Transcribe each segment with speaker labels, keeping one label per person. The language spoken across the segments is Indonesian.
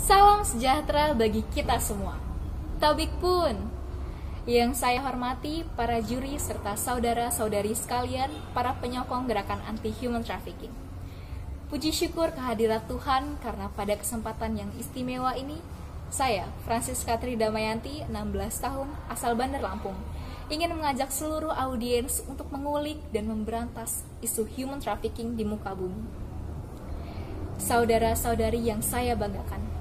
Speaker 1: Salam sejahtera bagi kita semua. Taubik pun. Yang saya hormati para juri serta saudara-saudari sekalian, para penyokong gerakan anti-human trafficking. Puji syukur kehadirat Tuhan karena pada kesempatan yang istimewa ini, saya, Francisca Tri Damayanti, 16 tahun, asal Bandar Lampung, ingin mengajak seluruh audiens untuk mengulik dan memberantas isu human trafficking di muka bumi. Saudara-saudari yang saya banggakan,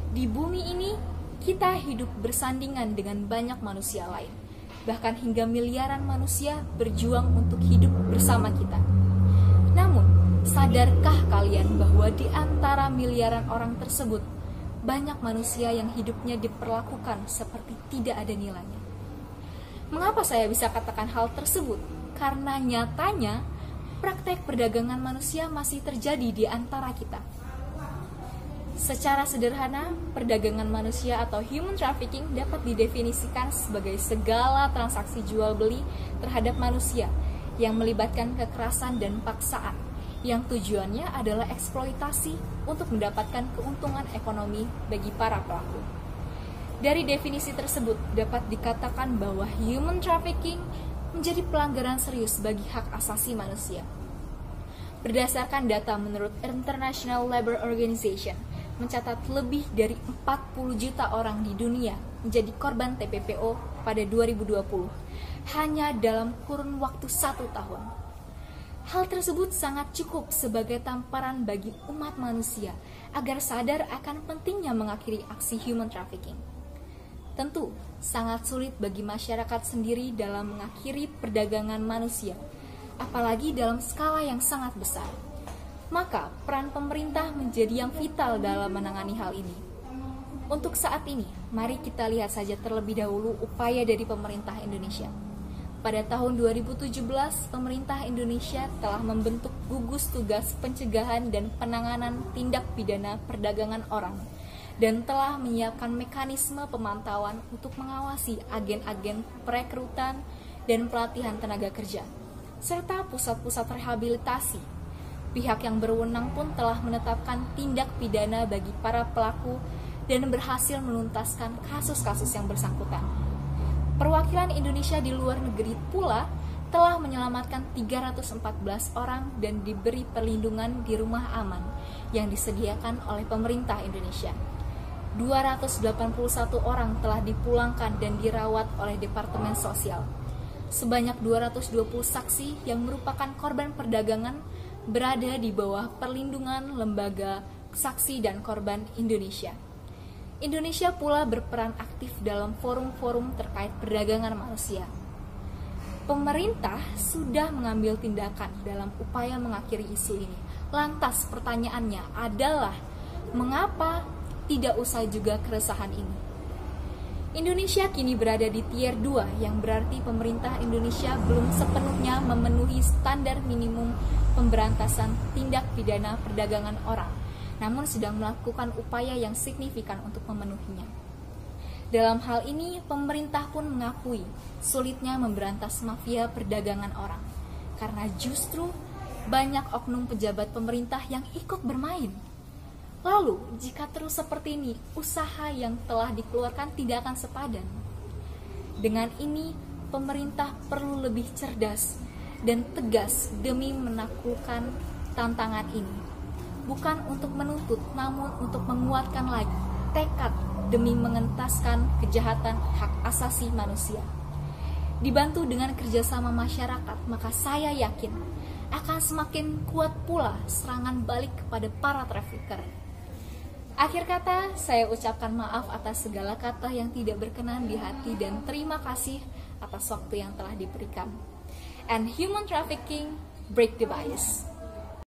Speaker 1: di bumi ini kita hidup bersandingan dengan banyak manusia lain, bahkan hingga miliaran manusia berjuang untuk hidup bersama kita. Namun, sadarkah kalian bahwa di antara miliaran orang tersebut, banyak manusia yang hidupnya diperlakukan seperti tidak ada nilainya? Mengapa saya bisa katakan hal tersebut? Karena nyatanya, praktek perdagangan manusia masih terjadi di antara kita. Secara sederhana, perdagangan manusia atau human trafficking dapat didefinisikan sebagai segala transaksi jual-beli terhadap manusia yang melibatkan kekerasan dan paksaan, yang tujuannya adalah eksploitasi untuk mendapatkan keuntungan ekonomi bagi para pelaku. Dari definisi tersebut dapat dikatakan bahwa human trafficking menjadi pelanggaran serius bagi hak asasi manusia. Berdasarkan data menurut International Labour Organization, mencatat lebih dari 40 juta orang di dunia menjadi korban TPPO pada 2020, hanya dalam kurun waktu 1 tahun. Hal tersebut sangat cukup sebagai tamparan bagi umat manusia agar sadar akan pentingnya mengakhiri aksi human trafficking. Tentu, sangat sulit bagi masyarakat sendiri dalam mengakhiri perdagangan manusia, apalagi dalam skala yang sangat besar. Maka, peran pemerintah menjadi yang vital dalam menangani hal ini. Untuk saat ini, mari kita lihat saja terlebih dahulu upaya dari pemerintah Indonesia. Pada tahun 2017, pemerintah Indonesia telah membentuk gugus tugas pencegahan dan penanganan tindak pidana perdagangan orang dan telah menyiapkan mekanisme pemantauan untuk mengawasi agen-agen perekrutan dan pelatihan tenaga kerja, serta pusat-pusat rehabilitasi. Pihak yang berwenang pun telah menetapkan tindak pidana bagi para pelaku dan berhasil menuntaskan kasus-kasus yang bersangkutan. Perwakilan Indonesia di luar negeri pula telah menyelamatkan 314 orang dan diberi perlindungan di rumah aman yang disediakan oleh pemerintah Indonesia. 281 orang telah dipulangkan dan dirawat oleh Departemen Sosial. Sebanyak 220 saksi yang merupakan korban perdagangan berada di bawah perlindungan Lembaga Saksi dan Korban Indonesia. Indonesia pula berperan aktif dalam forum-forum terkait perdagangan manusia. Pemerintah sudah mengambil tindakan dalam upaya mengakhiri isu ini. Lantas pertanyaannya adalah, mengapa tidak usai juga keresahan ini? Indonesia kini berada di tier 2, yang berarti pemerintah Indonesia belum sepenuhnya memenuhi standar minimum pemberantasan tindak pidana perdagangan orang, namun sedang melakukan upaya yang signifikan untuk memenuhinya. Dalam hal ini, pemerintah pun mengakui sulitnya memberantas mafia perdagangan orang, karena justru banyak oknum pejabat pemerintah yang ikut bermain. Lalu, jika terus seperti ini, usaha yang telah dikeluarkan tidak akan sepadan. Dengan ini, pemerintah perlu lebih cerdas dan tegas demi menaklukkan tantangan ini. Bukan untuk menuntut, namun untuk menguatkan lagi tekad demi mengentaskan kejahatan hak asasi manusia. Dibantu dengan kerjasama masyarakat, maka saya yakin akan semakin kuat pula serangan balik kepada para trafficker. Akhir kata, saya ucapkan maaf atas segala kata yang tidak berkenan di hati dan terima kasih atas waktu yang telah diberikan. And human trafficking, break the bias.